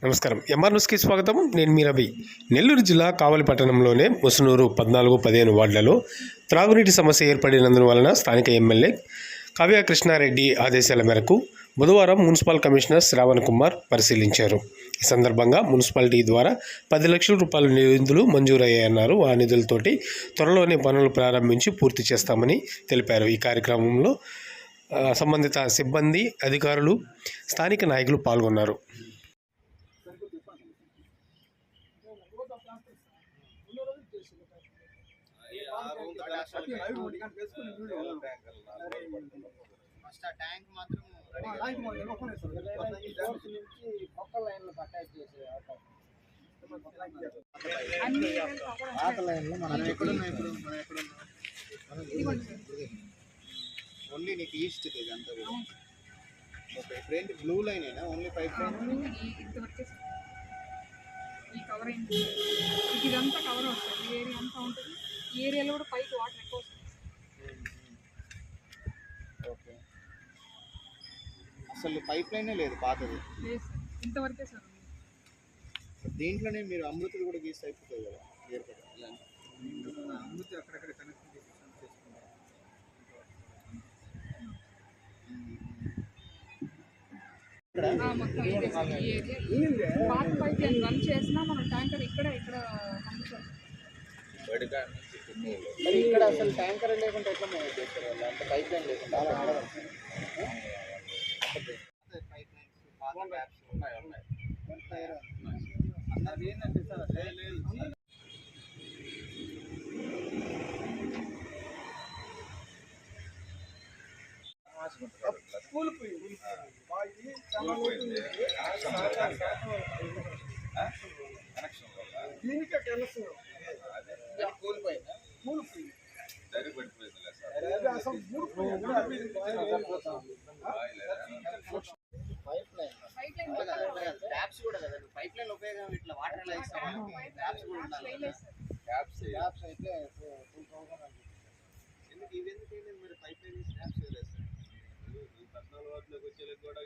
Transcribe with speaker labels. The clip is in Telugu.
Speaker 1: నమస్కారం. ఎంఆర్ న్యూస్కి స్వాగతం. నేను మీ రవి. నెల్లూరు జిల్లా కావలి పట్టణంలోనే ముసునూరు 14, 15 వార్డులలో త్రాగునీటి సమస్య ఏర్పడినందువలన స్థానిక ఎమ్మెల్యే కావ్య కృష్ణారెడ్డి ఆదేశాల మేరకు బుధవారం మున్సిపల్ కమిషనర్ శ్రావణ్ కుమార్ పరిశీలించారు. ఈ సందర్భంగా మున్సిపాలిటీ ద్వారా 10 లక్షల రూపాయల నిధులు మంజూరయ్యాయన్నారు. ఆ నిధులతోటి త్వరలోనే పనులు ప్రారంభించి పూర్తి చేస్తామని తెలిపారు. ఈ కార్యక్రమంలో సంబంధిత సిబ్బంది, అధికారులు, స్థానిక నాయకులు పాల్గొన్నారు.
Speaker 2: ఓన్లీ నీకు ఈస్ట్ ఇదంతా ఓకే. ఇప్పుడేంటి బ్లూ లైన్ అయినా ఓన్లీ పైప్ లైన్
Speaker 3: ఈ కవర్ అయింది. ఇదంతా కవర్ వస్తుంది. ఈ ఏరియా అంతా ఉంటుంది. ఈ ఏరియాలో కూడా పైకి వాటర్ ఎక్కువ వస్తుంది.
Speaker 2: ఓకే. అసలు పైప్ లైనే లేదు, పాతది
Speaker 3: లేదు సార్, ఇంతవరకే సార్.
Speaker 2: దీంట్లోనే మీరు అమృతులు కూడా గీసి అయిపోతుంది కదా, అమృతి అక్కడక్కడ కనెక్ట్
Speaker 3: మొత్తం ఇదే సార్. ఈ ఏరియా పాత పైప్ లైన్ రన్ చేసినా మన ట్యాంకర్ ఇక్కడ పంపుతారు.
Speaker 2: మరి ఇక్కడ అసలు ట్యాంకర్ లేకుండా ఎట్లా మేనేజ్ చేస్తారు వాళ్ళు? అంటే పైప్ లైన్ లేకుండా పైప్ లైన్స్ పాత ట్యాప్స్ ఉన్నాయి. అందరికి ఏంటంటే సార్ దీనికే తెలుసు కూలిపోయిందా? కూలిపోయింది ట్యాప్స్ కూడా కదా. పైప్ లైన్ ఉపయోగం ఇట్లా వాటర్ ఎలా ఇస్తాం? ట్యాప్స్ కూడా ఉండాలి. ట్యాప్స్ అయితే 2000 ఎందుకు ఇవెందుకు మరి పైప్ లైన్ ట్యాప్స్ వేస్తారు? 14 వాటిలోకి వచ్చేది కూడా